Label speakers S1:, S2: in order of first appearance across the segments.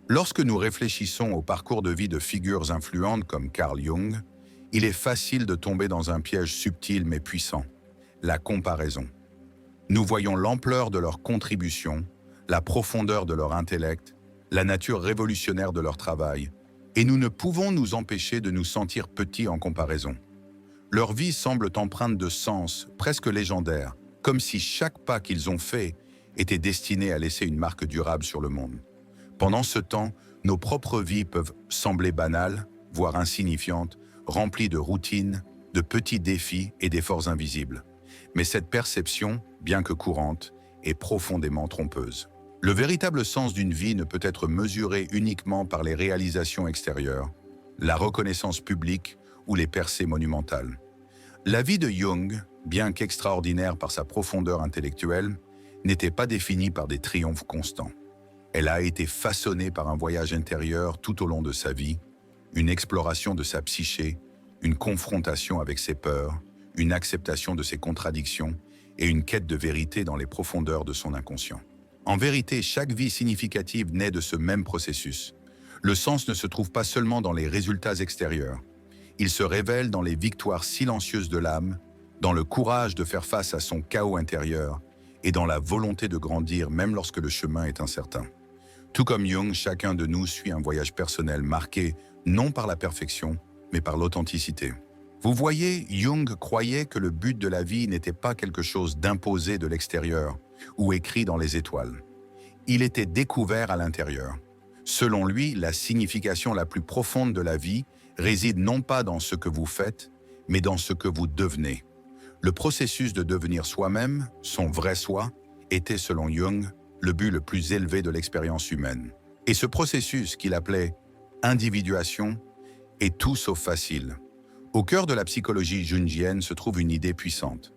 S1: Lorsque nous réfléchissons au parcours de vie de figures influentes comme Carl Jung, il est facile de tomber dans un piège subtil mais puissant, la comparaison. Nous voyons l'ampleur de leur contribution, la profondeur de leur intellect, la nature révolutionnaire de leur travail, et nous ne pouvons nous empêcher de nous sentir petits en comparaison. Leur vie semble empreinte de sens, presque légendaire, comme si chaque pas qu'ils ont fait était destiné à laisser une marque durable sur le monde. Pendant ce temps, nos propres vies peuvent sembler banales, voire insignifiantes, remplies de routines, de petits défis et d'efforts invisibles. Mais cette perception, bien que courante, est profondément trompeuse. Le véritable sens d'une vie ne peut être mesuré uniquement par les réalisations extérieures, la reconnaissance publique ou les percées monumentales. La vie de Jung, bien qu'extraordinaire par sa profondeur intellectuelle, n'était pas définie par des triomphes constants. Elle a été façonnée par un voyage intérieur tout au long de sa vie, une exploration de sa psyché, une confrontation avec ses peurs, une acceptation de ses contradictions et une quête de vérité dans les profondeurs de son inconscient. En vérité, chaque vie significative naît de ce même processus. Le sens ne se trouve pas seulement dans les résultats extérieurs. Il se révèle dans les victoires silencieuses de l'âme, dans le courage de faire face à son chaos intérieur et dans la volonté de grandir même lorsque le chemin est incertain. Tout comme Jung, chacun de nous suit un voyage personnel marqué non par la perfection, mais par l'authenticité. Vous voyez, Jung croyait que le but de la vie n'était pas quelque chose d'imposé de l'extérieur ou écrit dans les étoiles. Il était découvert à l'intérieur. Selon lui, la signification la plus profonde de la vie réside non pas dans ce que vous faites, mais dans ce que vous devenez. Le processus de devenir soi-même, son vrai soi, était selon Jung le but le plus élevé de l'expérience humaine. Et ce processus qu'il appelait individuation est tout sauf facile. Au cœur de la psychologie jungienne se trouve une idée puissante.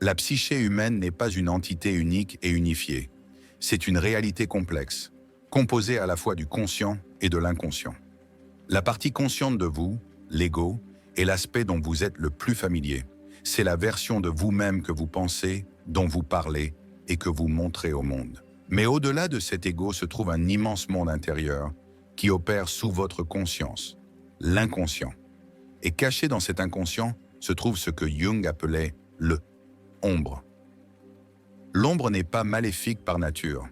S1: La psyché humaine n'est pas une entité unique et unifiée. C'est une réalité complexe, composée à la fois du conscient et de l'inconscient. La partie consciente de vous, l'ego, est l'aspect dont vous êtes le plus familier. C'est la version de vous-même que vous pensez, dont vous parlez et que vous montrez au monde. Mais au-delà de cet ego se trouve un immense monde intérieur qui opère sous votre conscience, l'inconscient. Et caché dans cet inconscient se trouve ce que Jung appelait le ombre. L'ombre n'est pas maléfique par nature.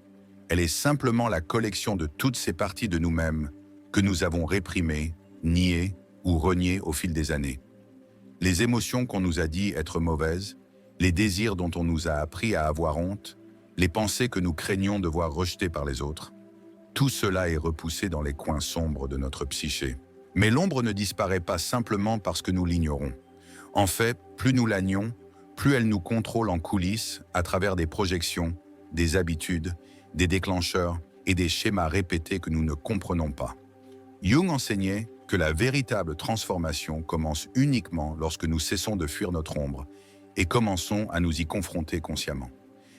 S1: Elle est simplement la collection de toutes ces parties de nous-mêmes que nous avons réprimées, niées ou reniées au fil des années. Les émotions qu'on nous a dit être mauvaises, les désirs dont on nous a appris à avoir honte, les pensées que nous craignons de voir rejetées par les autres, tout cela est repoussé dans les coins sombres de notre psyché. Mais l'ombre ne disparaît pas simplement parce que nous l'ignorons. En fait, plus nous la nions, plus elle nous contrôle en coulisses à travers des projections, des habitudes, des déclencheurs et des schémas répétés que nous ne comprenons pas. Jung enseignait que la véritable transformation commence uniquement lorsque nous cessons de fuir notre ombre et commençons à nous y confronter consciemment.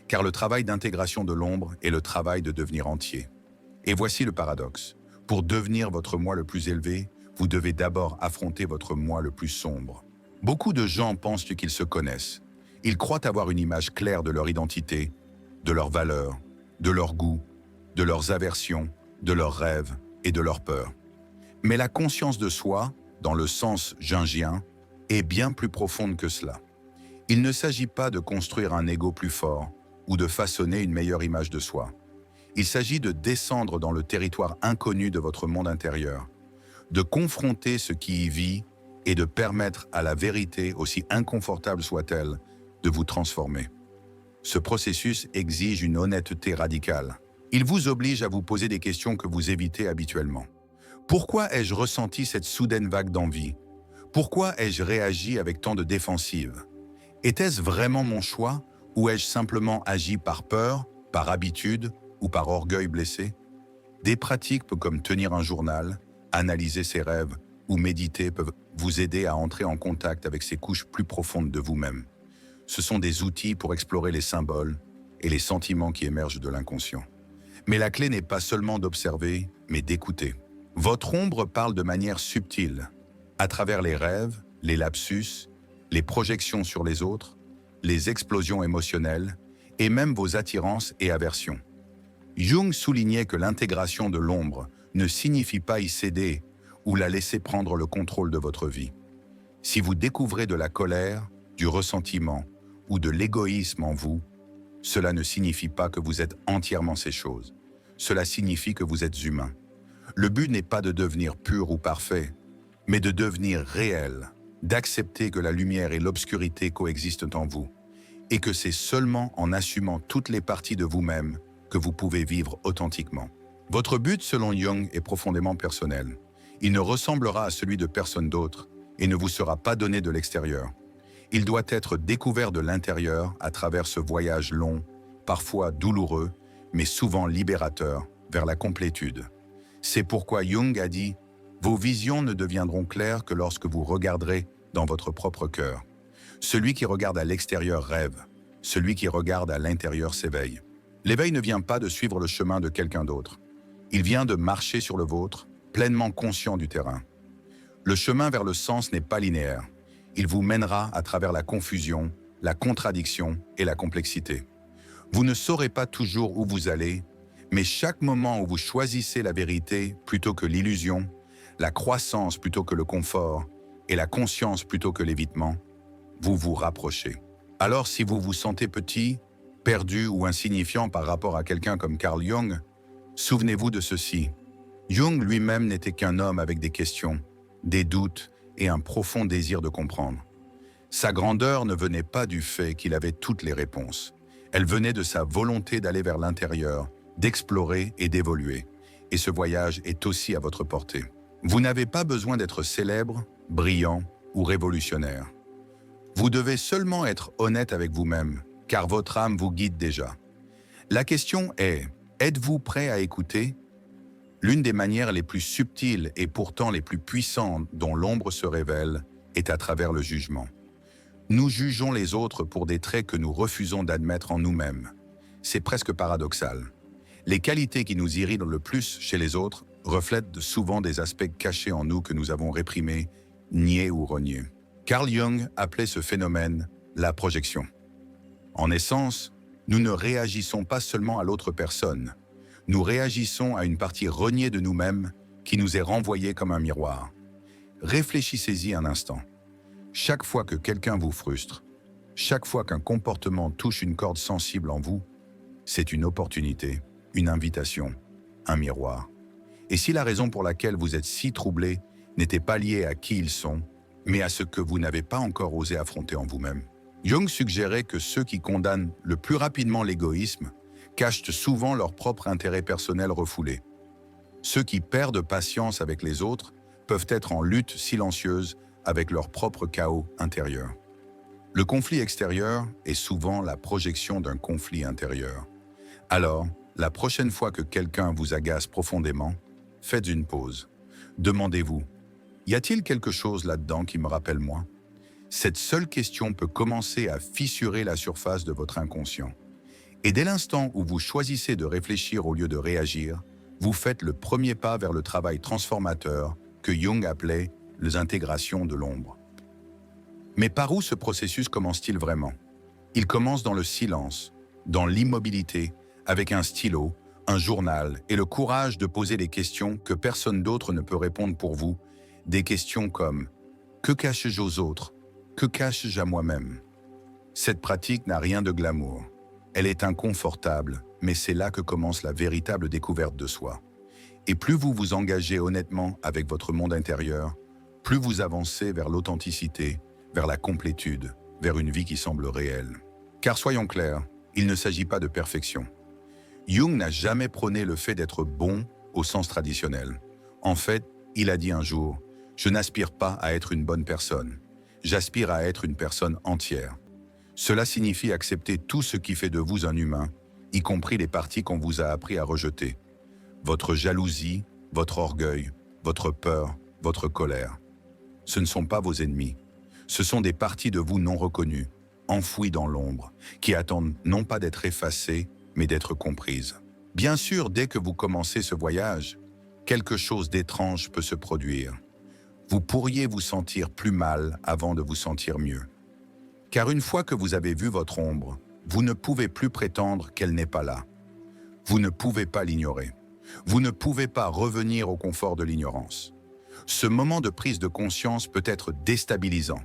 S1: Car le travail d'intégration de l'ombre est le travail de devenir entier. Et voici le paradoxe. Pour devenir votre moi le plus élevé, vous devez d'abord affronter votre moi le plus sombre. Beaucoup de gens pensent qu'ils se connaissent. Ils croient avoir une image claire de leur identité, de leurs valeurs, de leurs goûts, de leurs aversions, de leurs rêves et de leurs peurs. Mais la conscience de soi, dans le sens jungien, est bien plus profonde que cela. Il ne s'agit pas de construire un ego plus fort ou de façonner une meilleure image de soi. Il s'agit de descendre dans le territoire inconnu de votre monde intérieur, de confronter ce qui y vit et de permettre à la vérité, aussi inconfortable soit-elle, de vous transformer. Ce processus exige une honnêteté radicale. Il vous oblige à vous poser des questions que vous évitez habituellement. Pourquoi ai-je ressenti cette soudaine vague d'envie? Pourquoi ai-je réagi avec tant de défensive? Était-ce vraiment mon choix ou ai-je simplement agi par peur, par habitude ou par orgueil blessé? Des pratiques comme tenir un journal, analyser ses rêves ou méditer peuvent vous aider à entrer en contact avec ces couches plus profondes de vous-même. Ce sont des outils pour explorer les symboles et les sentiments qui émergent de l'inconscient. Mais la clé n'est pas seulement d'observer, mais d'écouter. Votre ombre parle de manière subtile, à travers les rêves, les lapsus, les projections sur les autres, les explosions émotionnelles et même vos attirances et aversions. Jung soulignait que l'intégration de l'ombre ne signifie pas y céder ou la laisser prendre le contrôle de votre vie. Si vous découvrez de la colère, du ressentiment ou de l'égoïsme en vous, cela ne signifie pas que vous êtes entièrement ces choses. Cela signifie que vous êtes humain. Le but n'est pas de devenir pur ou parfait, mais de devenir réel, d'accepter que la lumière et l'obscurité coexistent en vous, et que c'est seulement en assumant toutes les parties de vous-même que vous pouvez vivre authentiquement. Votre but, selon Jung, est profondément personnel. Il ne ressemblera à celui de personne d'autre et ne vous sera pas donné de l'extérieur. Il doit être découvert de l'intérieur à travers ce voyage long, parfois douloureux, mais souvent libérateur, vers la complétude. C'est pourquoi Jung a dit « Vos visions ne deviendront claires que lorsque vous regarderez dans votre propre cœur. Celui qui regarde à l'extérieur rêve, celui qui regarde à l'intérieur s'éveille. » L'éveil ne vient pas de suivre le chemin de quelqu'un d'autre. Il vient de marcher sur le vôtre, pleinement conscient du terrain. Le chemin vers le sens n'est pas linéaire. Il vous mènera à travers la confusion, la contradiction et la complexité. Vous ne saurez pas toujours où vous allez, mais chaque moment où vous choisissez la vérité plutôt que l'illusion, la croissance plutôt que le confort et la conscience plutôt que l'évitement, vous vous rapprochez. Alors si vous vous sentez petit, perdu ou insignifiant par rapport à quelqu'un comme Carl Jung, souvenez-vous de ceci. Jung lui-même n'était qu'un homme avec des questions, des doutes et un profond désir de comprendre. Sa grandeur ne venait pas du fait qu'il avait toutes les réponses. Elle venait de sa volonté d'aller vers l'intérieur, d'explorer et d'évoluer. Et ce voyage est aussi à votre portée. Vous n'avez pas besoin d'être célèbre, brillant ou révolutionnaire. Vous devez seulement être honnête avec vous-même, car votre âme vous guide déjà. La question est, êtes-vous prêt à écouter? L'une des manières les plus subtiles et pourtant les plus puissantes dont l'ombre se révèle est à travers le jugement. Nous jugeons les autres pour des traits que nous refusons d'admettre en nous-mêmes. C'est presque paradoxal. Les qualités qui nous irritent le plus chez les autres reflètent souvent des aspects cachés en nous que nous avons réprimés, niés ou reniés. Carl Jung appelait ce phénomène la projection. En essence, nous ne réagissons pas seulement à l'autre personne, nous réagissons à une partie reniée de nous-mêmes qui nous est renvoyée comme un miroir. Réfléchissez-y un instant. Chaque fois que quelqu'un vous frustre, chaque fois qu'un comportement touche une corde sensible en vous, c'est une opportunité, une invitation, un miroir. Et si la raison pour laquelle vous êtes si troublé n'était pas liée à qui ils sont, mais à ce que vous n'avez pas encore osé affronter en vous-même? Jung suggérait que ceux qui condamnent le plus rapidement l'égoïsme cachent souvent leur propre intérêt personnel refoulé. Ceux qui perdent patience avec les autres peuvent être en lutte silencieuse avec leur propre chaos intérieur. Le conflit extérieur est souvent la projection d'un conflit intérieur. Alors, la prochaine fois que quelqu'un vous agace profondément, faites une pause. Demandez-vous, y a-t-il quelque chose là-dedans qui me rappelle moi? Cette seule question peut commencer à fissurer la surface de votre inconscient. Et dès l'instant où vous choisissez de réfléchir au lieu de réagir, vous faites le premier pas vers le travail transformateur que Jung appelait les intégrations de l'ombre. Mais par où ce processus commence-t-il vraiment? Il commence dans le silence, dans l'immobilité, avec un stylo, un journal et le courage de poser des questions que personne d'autre ne peut répondre pour vous, des questions comme « Que cache-je aux autres? Que cache-je à moi-même » Cette pratique n'a rien de glamour. Elle est inconfortable, mais c'est là que commence la véritable découverte de soi. Et plus vous vous engagez honnêtement avec votre monde intérieur, plus vous avancez vers l'authenticité, vers la complétude, vers une vie qui semble réelle. Car soyons clairs, il ne s'agit pas de perfection. Jung n'a jamais prôné le fait d'être bon au sens traditionnel. En fait, il a dit un jour, « Je n'aspire pas à être une bonne personne, j'aspire à être une personne entière. » Cela signifie accepter tout ce qui fait de vous un humain, y compris les parties qu'on vous a appris à rejeter. Votre jalousie, votre orgueil, votre peur, votre colère. Ce ne sont pas vos ennemis. Ce sont des parties de vous non reconnues, enfouies dans l'ombre, qui attendent non pas d'être effacées, mais d'être comprises. Bien sûr, dès que vous commencez ce voyage, quelque chose d'étrange peut se produire. Vous pourriez vous sentir plus mal avant de vous sentir mieux. Car une fois que vous avez vu votre ombre, vous ne pouvez plus prétendre qu'elle n'est pas là. Vous ne pouvez pas l'ignorer. Vous ne pouvez pas revenir au confort de l'ignorance. Ce moment de prise de conscience peut être déstabilisant.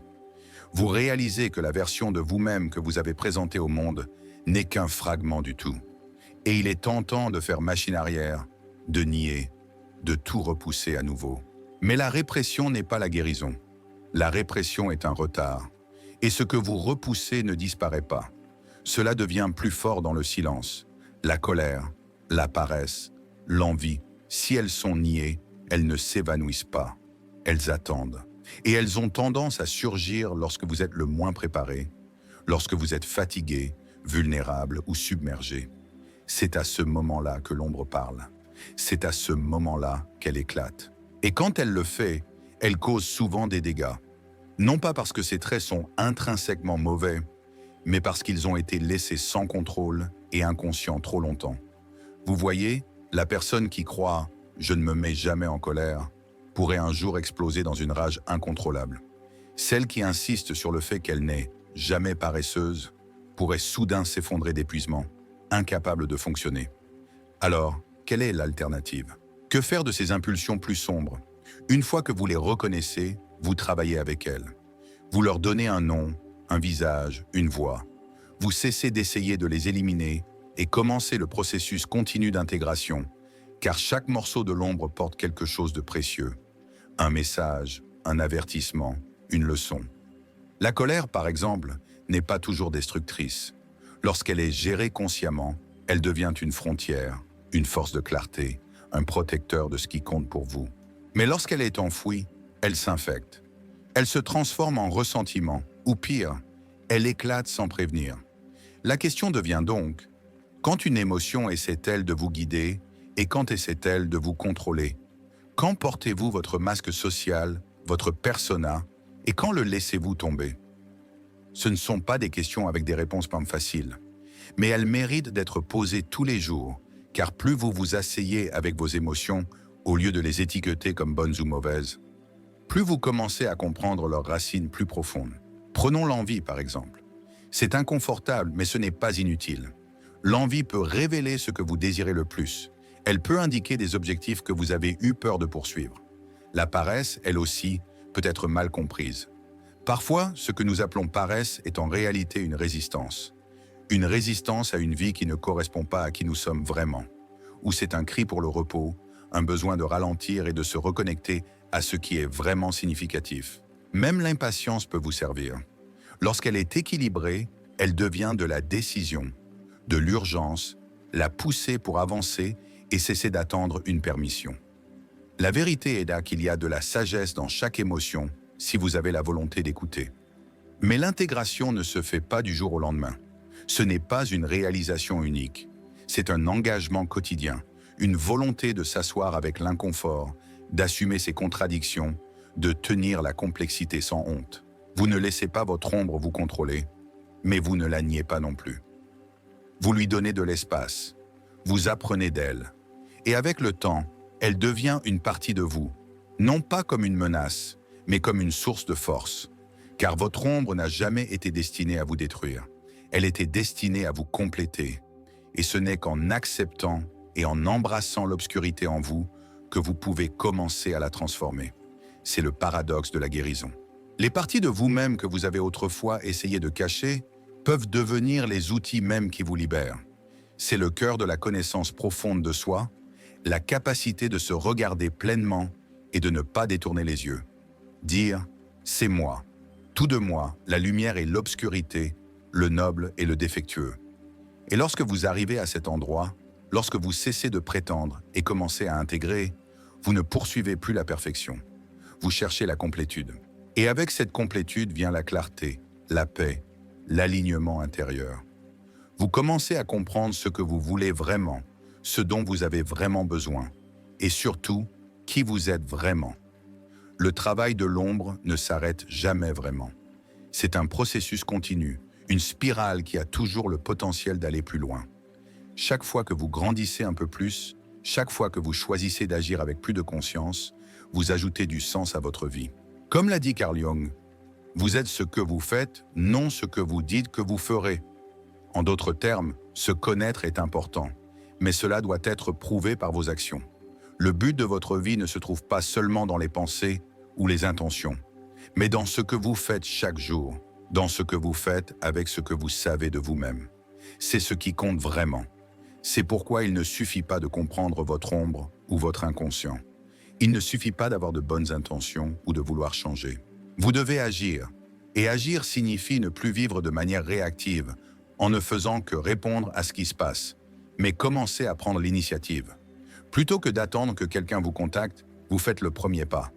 S1: Vous réalisez que la version de vous-même que vous avez présentée au monde n'est qu'un fragment du tout. Et il est tentant de faire machine arrière, de nier, de tout repousser à nouveau. Mais la répression n'est pas la guérison. La répression est un retard. Et ce que vous repoussez ne disparaît pas. Cela devient plus fort dans le silence. La colère, la paresse, l'envie, si elles sont niées, elles ne s'évanouissent pas. Elles attendent. Et elles ont tendance à surgir lorsque vous êtes le moins préparé, lorsque vous êtes fatigué, vulnérable ou submergé. C'est à ce moment-là que l'ombre parle. C'est à ce moment-là qu'elle éclate. Et quand elle le fait, elle cause souvent des dégâts. Non pas parce que ses traits sont intrinsèquement mauvais, mais parce qu'ils ont été laissés sans contrôle et inconscients trop longtemps. Vous voyez, la personne qui croit « je ne me mets jamais en colère » pourrait un jour exploser dans une rage incontrôlable. Celle qui insiste sur le fait qu'elle n'est jamais paresseuse pourrait soudain s'effondrer d'épuisement, incapable de fonctionner. Alors, quelle est l'alternative? Que faire de ces impulsions plus sombres? Une fois que vous les reconnaissez, vous travaillez avec elles. Vous leur donnez un nom, un visage, une voix. Vous cessez d'essayer de les éliminer et commencez le processus continu d'intégration, car chaque morceau de l'ombre porte quelque chose de précieux. Un message, un avertissement, une leçon. La colère, par exemple, n'est pas toujours destructrice. Lorsqu'elle est gérée consciemment, elle devient une frontière, une force de clarté, un protecteur de ce qui compte pour vous. Mais lorsqu'elle est enfouie, elle s'infecte. Elle se transforme en ressentiment, ou pire, elle éclate sans prévenir. La question devient donc, quand une émotion essaie-t-elle de vous guider et quand essaie-t-elle de vous contrôler? Quand portez-vous votre masque social, votre persona, et quand le laissez-vous tomber? Ce ne sont pas des questions avec des réponses pas faciles, mais elles méritent d'être posées tous les jours, car plus vous vous asseyez avec vos émotions, au lieu de les étiqueter comme bonnes ou mauvaises, plus vous commencez à comprendre leurs racines plus profondes. Prenons l'envie, par exemple. C'est inconfortable, mais ce n'est pas inutile. L'envie peut révéler ce que vous désirez le plus. Elle peut indiquer des objectifs que vous avez eu peur de poursuivre. La paresse, elle aussi, peut être mal comprise. Parfois, ce que nous appelons paresse est en réalité une résistance. Une résistance à une vie qui ne correspond pas à qui nous sommes vraiment. Ou c'est un cri pour le repos, un besoin de ralentir et de se reconnecter à ce qui est vraiment significatif. Même l'impatience peut vous servir. Lorsqu'elle est équilibrée, elle devient de la décision, de l'urgence, la poussée pour avancer et cesser d'attendre une permission. La vérité est là qu'il y a de la sagesse dans chaque émotion si vous avez la volonté d'écouter. Mais l'intégration ne se fait pas du jour au lendemain. Ce n'est pas une réalisation unique. C'est un engagement quotidien, une volonté de s'asseoir avec l'inconfort, d'assumer ses contradictions, de tenir la complexité sans honte. Vous ne laissez pas votre ombre vous contrôler, mais vous ne la niez pas non plus. Vous lui donnez de l'espace, vous apprenez d'elle, et avec le temps, elle devient une partie de vous, non pas comme une menace, mais comme une source de force, car votre ombre n'a jamais été destinée à vous détruire. Elle était destinée à vous compléter, et ce n'est qu'en acceptant et en embrassant l'obscurité en vous que vous pouvez commencer à la transformer. C'est le paradoxe de la guérison. Les parties de vous-même que vous avez autrefois essayé de cacher peuvent devenir les outils mêmes qui vous libèrent. C'est le cœur de la connaissance profonde de soi, la capacité de se regarder pleinement et de ne pas détourner les yeux. Dire « c'est moi », tout de moi, la lumière et l'obscurité, le noble et le défectueux. Et lorsque vous arrivez à cet endroit, lorsque vous cessez de prétendre et commencez à intégrer, vous ne poursuivez plus la perfection. Vous cherchez la complétude. Et avec cette complétude vient la clarté, la paix, l'alignement intérieur. Vous commencez à comprendre ce que vous voulez vraiment, ce dont vous avez vraiment besoin, et surtout, qui vous êtes vraiment. Le travail de l'ombre ne s'arrête jamais vraiment. C'est un processus continu, une spirale qui a toujours le potentiel d'aller plus loin. Chaque fois que vous grandissez un peu plus, chaque fois que vous choisissez d'agir avec plus de conscience, vous ajoutez du sens à votre vie. Comme l'a dit Carl Jung, vous êtes ce que vous faites, non ce que vous dites que vous ferez. En d'autres termes, se connaître est important, mais cela doit être prouvé par vos actions. Le but de votre vie ne se trouve pas seulement dans les pensées ou les intentions, mais dans ce que vous faites chaque jour, dans ce que vous faites avec ce que vous savez de vous-même. C'est ce qui compte vraiment. C'est pourquoi il ne suffit pas de comprendre votre ombre ou votre inconscient. Il ne suffit pas d'avoir de bonnes intentions ou de vouloir changer. Vous devez agir. Et agir signifie ne plus vivre de manière réactive, en ne faisant que répondre à ce qui se passe, mais commencer à prendre l'initiative. Plutôt que d'attendre que quelqu'un vous contacte, vous faites le premier pas.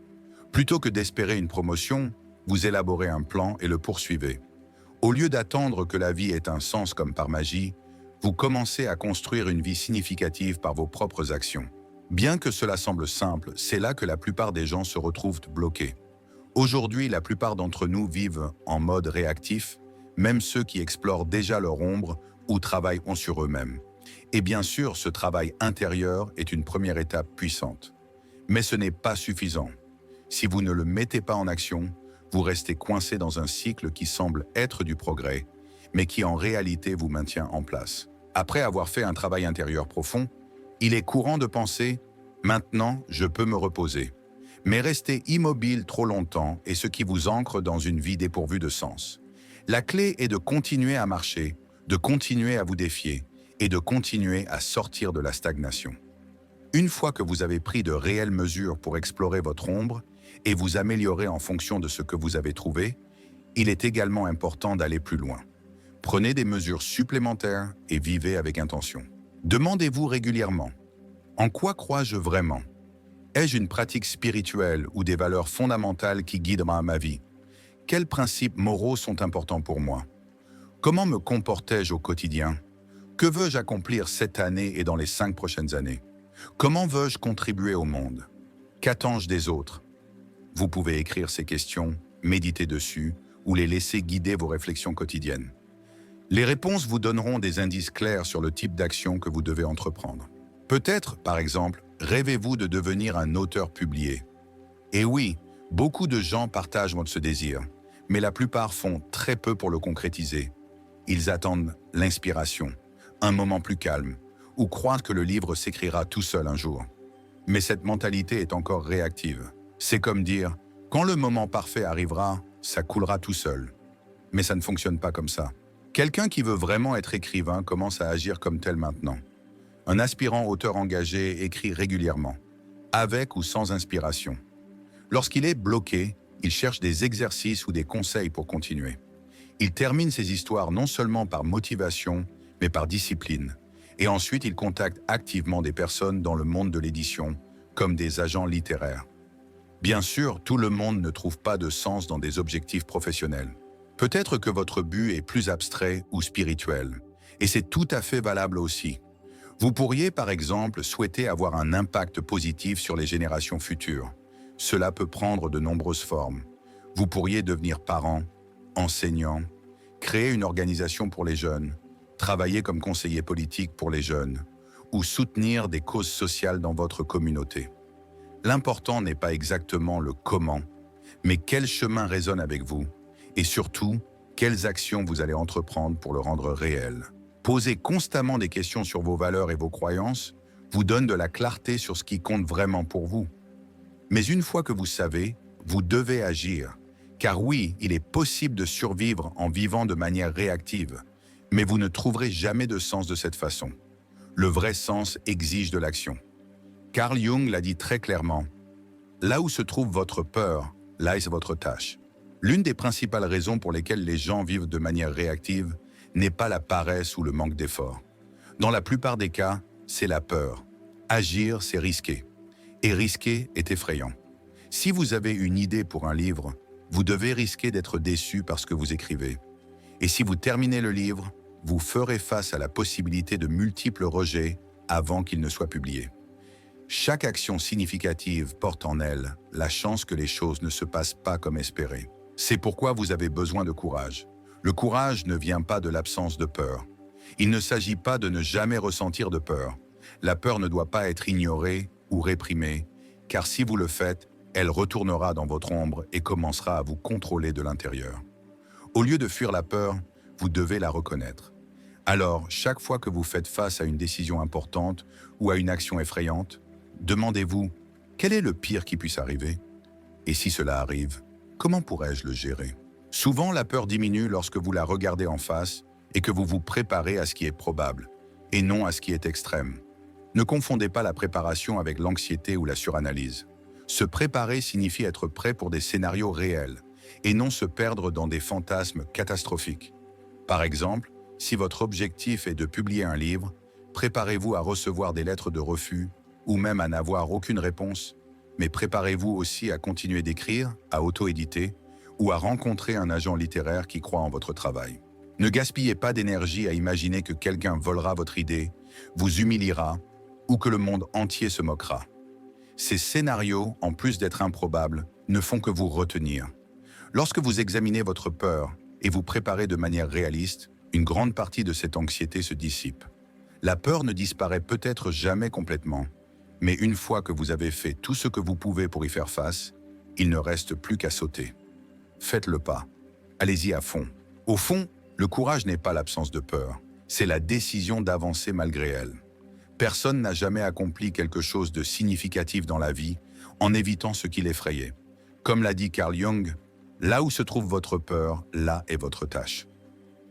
S1: Plutôt que d'espérer une promotion, vous élaborez un plan et le poursuivez. Au lieu d'attendre que la vie ait un sens comme par magie, vous commencez à construire une vie significative par vos propres actions. Bien que cela semble simple, c'est là que la plupart des gens se retrouvent bloqués. Aujourd'hui, la plupart d'entre nous vivent en mode réactif, même ceux qui explorent déjà leur ombre ou travaillent sur eux-mêmes. Et bien sûr, ce travail intérieur est une première étape puissante. Mais ce n'est pas suffisant. Si vous ne le mettez pas en action, vous restez coincé dans un cycle qui semble être du progrès, mais qui en réalité vous maintient en place. Après avoir fait un travail intérieur profond, il est courant de penser « Maintenant, je peux me reposer ». Mais rester immobile trop longtemps est ce qui vous ancre dans une vie dépourvue de sens. La clé est de continuer à marcher, de continuer à vous défier et de continuer à sortir de la stagnation. Une fois que vous avez pris de réelles mesures pour explorer votre ombre et vous améliorer en fonction de ce que vous avez trouvé, il est également important d'aller plus loin. Prenez des mesures supplémentaires et vivez avec intention. Demandez-vous régulièrement « En quoi crois-je vraiment ? Ai-je une pratique spirituelle ou des valeurs fondamentales qui guidera ma vie ? Quels principes moraux sont importants pour moi ? Comment me comportais-je au quotidien ? Que veux-je accomplir cette année et dans les 5 prochaines années ? Comment veux-je contribuer au monde ? Qu'attends-je des autres ? Vous pouvez écrire ces questions, méditer dessus ou les laisser guider vos réflexions quotidiennes. Les réponses vous donneront des indices clairs sur le type d'action que vous devez entreprendre. Peut-être, par exemple, rêvez-vous de devenir un auteur publié. Et oui, beaucoup de gens partagent ce désir, mais la plupart font très peu pour le concrétiser. Ils attendent l'inspiration, un moment plus calme, ou croient que le livre s'écrira tout seul un jour. Mais cette mentalité est encore réactive. C'est comme dire « quand le moment parfait arrivera, ça coulera tout seul ». Mais ça ne fonctionne pas comme ça. Quelqu'un qui veut vraiment être écrivain commence à agir comme tel maintenant. Un aspirant auteur engagé écrit régulièrement, avec ou sans inspiration. Lorsqu'il est bloqué, il cherche des exercices ou des conseils pour continuer. Il termine ses histoires non seulement par motivation, mais par discipline. Et ensuite, il contacte activement des personnes dans le monde de l'édition, comme des agents littéraires. Bien sûr, tout le monde ne trouve pas de sens dans des objectifs professionnels. Peut-être que votre but est plus abstrait ou spirituel, et c'est tout à fait valable aussi. Vous pourriez, par exemple, souhaiter avoir un impact positif sur les générations futures. Cela peut prendre de nombreuses formes. Vous pourriez devenir parent, enseignant, créer une organisation pour les jeunes, travailler comme conseiller politique pour les jeunes, ou soutenir des causes sociales dans votre communauté. L'important n'est pas exactement le comment, mais quel chemin résonne avec vous, et surtout, quelles actions vous allez entreprendre pour le rendre réel. Poser constamment des questions sur vos valeurs et vos croyances vous donne de la clarté sur ce qui compte vraiment pour vous. Mais une fois que vous savez, vous devez agir. Car oui, il est possible de survivre en vivant de manière réactive, mais vous ne trouverez jamais de sens de cette façon. Le vrai sens exige de l'action. Carl Jung l'a dit très clairement, « Là où se trouve votre peur, là est votre tâche ». L'une des principales raisons pour lesquelles les gens vivent de manière réactive n'est pas la paresse ou le manque d'effort. Dans la plupart des cas, c'est la peur. Agir, c'est risquer. Et risquer est effrayant. Si vous avez une idée pour un livre, vous devez risquer d'être déçu par ce que vous écrivez. Et si vous terminez le livre, vous ferez face à la possibilité de multiples rejets avant qu'il ne soit publié. Chaque action significative porte en elle la chance que les choses ne se passent pas comme espéré. C'est pourquoi vous avez besoin de courage. Le courage ne vient pas de l'absence de peur. Il ne s'agit pas de ne jamais ressentir de peur. La peur ne doit pas être ignorée ou réprimée, car si vous le faites, elle retournera dans votre ombre et commencera à vous contrôler de l'intérieur. Au lieu de fuir la peur, vous devez la reconnaître. Alors, chaque fois que vous faites face à une décision importante ou à une action effrayante, demandez-vous, quel est le pire qui puisse arriver? Et si cela arrive, comment pourrais-je le gérer? Souvent, la peur diminue lorsque vous la regardez en face et que vous vous préparez à ce qui est probable, et non à ce qui est extrême. Ne confondez pas la préparation avec l'anxiété ou la suranalyse. Se préparer signifie être prêt pour des scénarios réels, et non se perdre dans des fantasmes catastrophiques. Par exemple, si votre objectif est de publier un livre, préparez-vous à recevoir des lettres de refus ou même à n'avoir aucune réponse, mais préparez-vous aussi à continuer d'écrire, à auto-éditer ou à rencontrer un agent littéraire qui croit en votre travail. Ne gaspillez pas d'énergie à imaginer que quelqu'un volera votre idée, vous humiliera ou que le monde entier se moquera. Ces scénarios, en plus d'être improbables, ne font que vous retenir. Lorsque vous examinez votre peur et vous préparez de manière réaliste, une grande partie de cette anxiété se dissipe. La peur ne disparaît peut-être jamais complètement, mais une fois que vous avez fait tout ce que vous pouvez pour y faire face, il ne reste plus qu'à sauter. Faites le pas. Allez-y à fond. Au fond, le courage n'est pas l'absence de peur, c'est la décision d'avancer malgré elle. Personne n'a jamais accompli quelque chose de significatif dans la vie en évitant ce qui l'effrayait. Comme l'a dit Carl Jung, là où se trouve votre peur, là est votre tâche.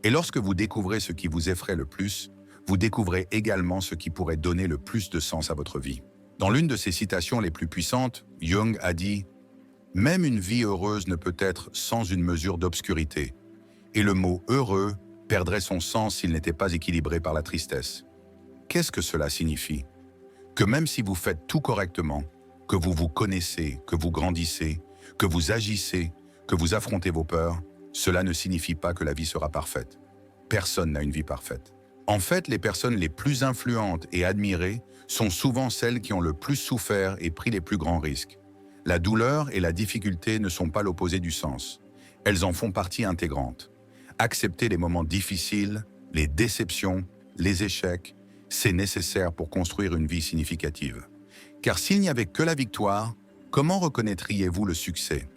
S1: Et lorsque vous découvrez ce qui vous effraie le plus, vous découvrez également ce qui pourrait donner le plus de sens à votre vie. Dans l'une de ses citations les plus puissantes, Jung a dit « Même une vie heureuse ne peut être sans une mesure d'obscurité, et le mot « heureux » perdrait son sens s'il n'était pas équilibré par la tristesse. » Qu'est-ce que cela signifie? Que même si vous faites tout correctement, que vous vous connaissez, que vous grandissez, que vous agissez, que vous affrontez vos peurs, cela ne signifie pas que la vie sera parfaite. Personne n'a une vie parfaite. En fait, les personnes les plus influentes et admirées sont souvent celles qui ont le plus souffert et pris les plus grands risques. La douleur et la difficulté ne sont pas l'opposé du sens. Elles en font partie intégrante. Accepter les moments difficiles, les déceptions, les échecs, c'est nécessaire pour construire une vie significative. Car s'il n'y avait que la victoire, comment reconnaîtriez-vous le succès?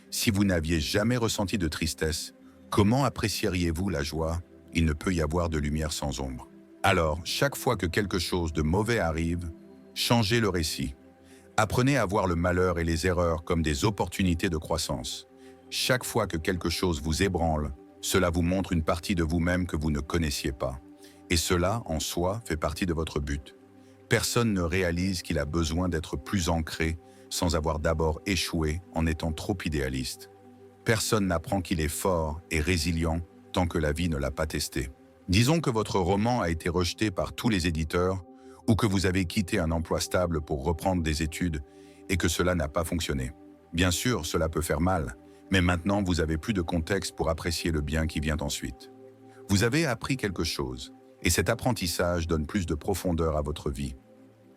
S1: Si vous n'aviez jamais ressenti de tristesse, comment apprécieriez-vous la joie? Il ne peut y avoir de lumière sans ombre. Alors, chaque fois que quelque chose de mauvais arrive, changez le récit. Apprenez à voir le malheur et les erreurs comme des opportunités de croissance. Chaque fois que quelque chose vous ébranle, cela vous montre une partie de vous-même que vous ne connaissiez pas. Et cela, en soi, fait partie de votre but. Personne ne réalise qu'il a besoin d'être plus ancré sans avoir d'abord échoué en étant trop idéaliste. Personne n'apprend qu'il est fort et résilient tant que la vie ne l'a pas testé. Disons que votre roman a été rejeté par tous les éditeurs ou que vous avez quitté un emploi stable pour reprendre des études et que cela n'a pas fonctionné. Bien sûr, cela peut faire mal, mais maintenant vous avez plus de contexte pour apprécier le bien qui vient ensuite. Vous avez appris quelque chose, et cet apprentissage donne plus de profondeur à votre vie.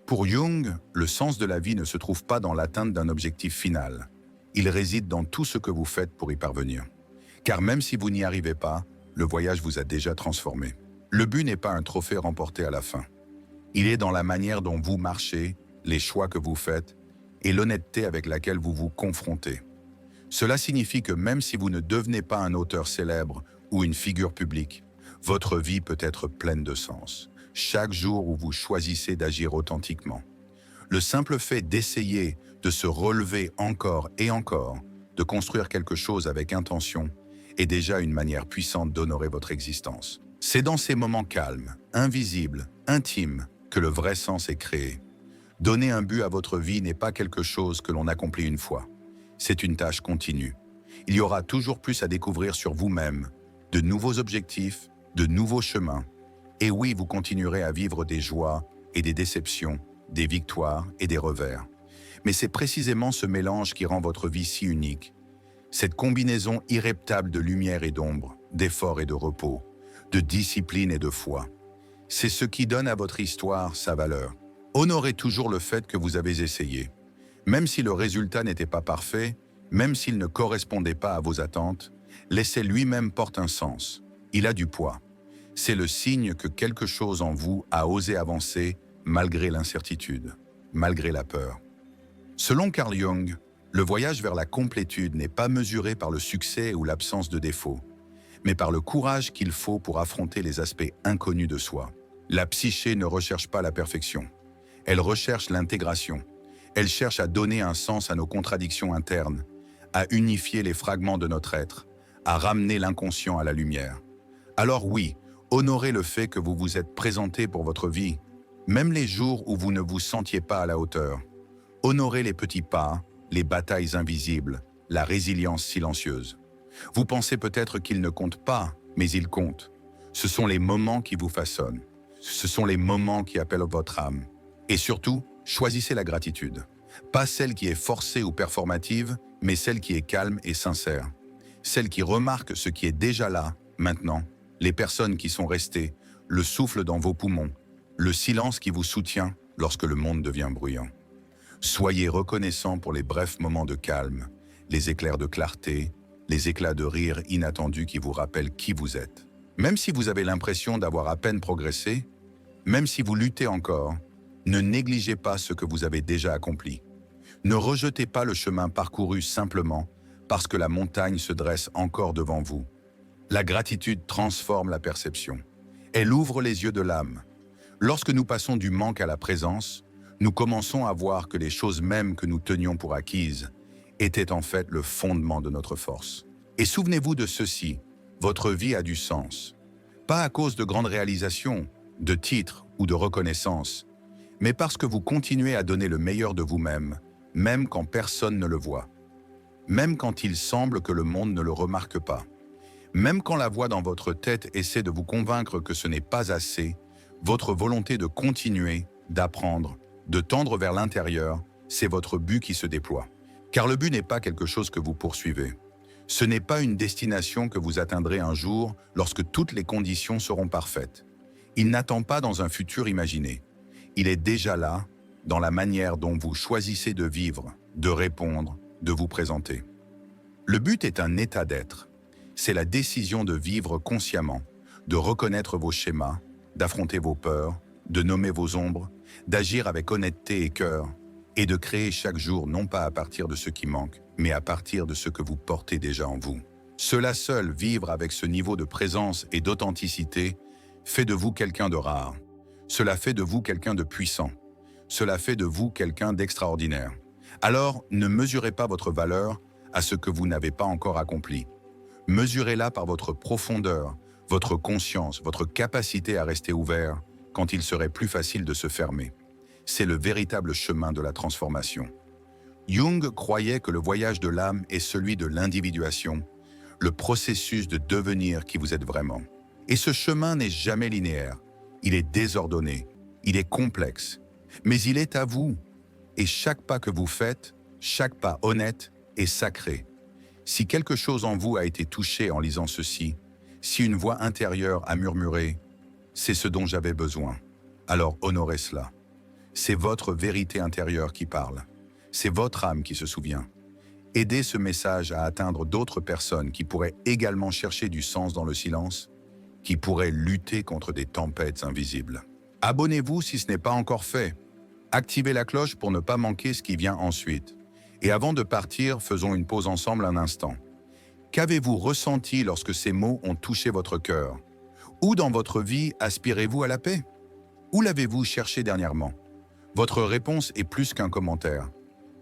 S1: Pour Jung, le sens de la vie ne se trouve pas dans l'atteinte d'un objectif final. Il réside dans tout ce que vous faites pour y parvenir. Car même si vous n'y arrivez pas, le voyage vous a déjà transformé. Le but n'est pas un trophée remporté à la fin. Il est dans la manière dont vous marchez, les choix que vous faites et l'honnêteté avec laquelle vous vous confrontez. Cela signifie que même si vous ne devenez pas un auteur célèbre ou une figure publique, votre vie peut être pleine de sens, chaque jour où vous choisissez d'agir authentiquement. Le simple fait d'essayer, de se relever encore et encore, de construire quelque chose avec intention, est déjà une manière puissante d'honorer votre existence. C'est dans ces moments calmes, invisibles, intimes, que le vrai sens est créé. Donner un but à votre vie n'est pas quelque chose que l'on accomplit une fois. C'est une tâche continue. Il y aura toujours plus à découvrir sur vous-même, de nouveaux objectifs, de nouveaux chemins. Et oui, vous continuerez à vivre des joies et des déceptions, des victoires et des revers. Mais c'est précisément ce mélange qui rend votre vie si unique. Cette combinaison irréprochable de lumière et d'ombre, d'effort et de repos, de discipline et de foi. C'est ce qui donne à votre histoire sa valeur. Honorez toujours le fait que vous avez essayé. Même si le résultat n'était pas parfait, même s'il ne correspondait pas à vos attentes, l'essai lui-même porte un sens. Il a du poids. C'est le signe que quelque chose en vous a osé avancer malgré l'incertitude, malgré la peur. Selon Carl Jung, le voyage vers la complétude n'est pas mesuré par le succès ou l'absence de défauts, mais par le courage qu'il faut pour affronter les aspects inconnus de soi. La psyché ne recherche pas la perfection. Elle recherche l'intégration. Elle cherche à donner un sens à nos contradictions internes, à unifier les fragments de notre être, à ramener l'inconscient à la lumière. Alors oui, honorez le fait que vous vous êtes présenté pour votre vie, même les jours où vous ne vous sentiez pas à la hauteur. Honorez les petits pas, les batailles invisibles, la résilience silencieuse. Vous pensez peut-être qu'ils ne comptent pas, mais ils comptent. Ce sont les moments qui vous façonnent. Ce sont les moments qui appellent votre âme. Et surtout, choisissez la gratitude. Pas celle qui est forcée ou performative, mais celle qui est calme et sincère. Celle qui remarque ce qui est déjà là, maintenant, les personnes qui sont restées, le souffle dans vos poumons, le silence qui vous soutient lorsque le monde devient bruyant. Soyez reconnaissants pour les brefs moments de calme, les éclairs de clarté, les éclats de rire inattendus qui vous rappellent qui vous êtes. Même si vous avez l'impression d'avoir à peine progressé, même si vous luttez encore, ne négligez pas ce que vous avez déjà accompli. Ne rejetez pas le chemin parcouru simplement parce que la montagne se dresse encore devant vous. La gratitude transforme la perception. Elle ouvre les yeux de l'âme. Lorsque nous passons du manque à la présence, nous commençons à voir que les choses mêmes que nous tenions pour acquises étaient en fait le fondement de notre force. Et souvenez-vous de ceci, votre vie a du sens. Pas à cause de grandes réalisations, de titres ou de reconnaissance, mais parce que vous continuez à donner le meilleur de vous-même, même quand personne ne le voit. Même quand il semble que le monde ne le remarque pas. Même quand la voix dans votre tête essaie de vous convaincre que ce n'est pas assez, votre volonté de continuer, d'apprendre, de tendre vers l'intérieur, c'est votre but qui se déploie. Car le but n'est pas quelque chose que vous poursuivez. Ce n'est pas une destination que vous atteindrez un jour lorsque toutes les conditions seront parfaites. Il n'attend pas dans un futur imaginé. Il est déjà là, dans la manière dont vous choisissez de vivre, de répondre, de vous présenter. Le but est un état d'être. C'est la décision de vivre consciemment, de reconnaître vos schémas, d'affronter vos peurs, de nommer vos ombres, d'agir avec honnêteté et cœur, et de créer chaque jour non pas à partir de ce qui manque, mais à partir de ce que vous portez déjà en vous. Cela seul, vivre avec ce niveau de présence et d'authenticité, fait de vous quelqu'un de rare. Cela fait de vous quelqu'un de puissant. Cela fait de vous quelqu'un d'extraordinaire. Alors, ne mesurez pas votre valeur à ce que vous n'avez pas encore accompli. Mesurez-la par votre profondeur, votre conscience, votre capacité à rester ouvert quand il serait plus facile de se fermer. C'est le véritable chemin de la transformation. Jung croyait que le voyage de l'âme est celui de l'individuation, le processus de devenir qui vous êtes vraiment. Et ce chemin n'est jamais linéaire, il est désordonné, il est complexe, mais il est à vous. Et chaque pas que vous faites, chaque pas honnête est sacré. Si quelque chose en vous a été touché en lisant ceci, si une voix intérieure a murmuré « c'est ce dont j'avais besoin », alors honorez cela. C'est votre vérité intérieure qui parle. C'est votre âme qui se souvient. Aidez ce message à atteindre d'autres personnes qui pourraient également chercher du sens dans le silence, qui pourraient lutter contre des tempêtes invisibles. Abonnez-vous si ce n'est pas encore fait. Activez la cloche pour ne pas manquer ce qui vient ensuite. Et avant de partir, faisons une pause ensemble un instant. Qu'avez-vous ressenti lorsque ces mots ont touché votre cœur? Où dans votre vie aspirez-vous à la paix? Où l'avez-vous cherché dernièrement? Votre réponse est plus qu'un commentaire.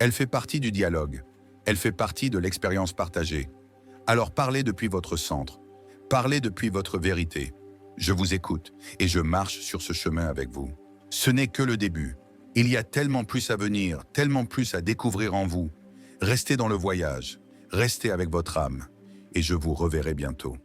S1: Elle fait partie du dialogue. Elle fait partie de l'expérience partagée. Alors parlez depuis votre centre. Parlez depuis votre vérité. Je vous écoute et je marche sur ce chemin avec vous. Ce n'est que le début. Il y a tellement plus à venir, tellement plus à découvrir en vous. Restez dans le voyage, restez avec votre âme et je vous reverrai bientôt.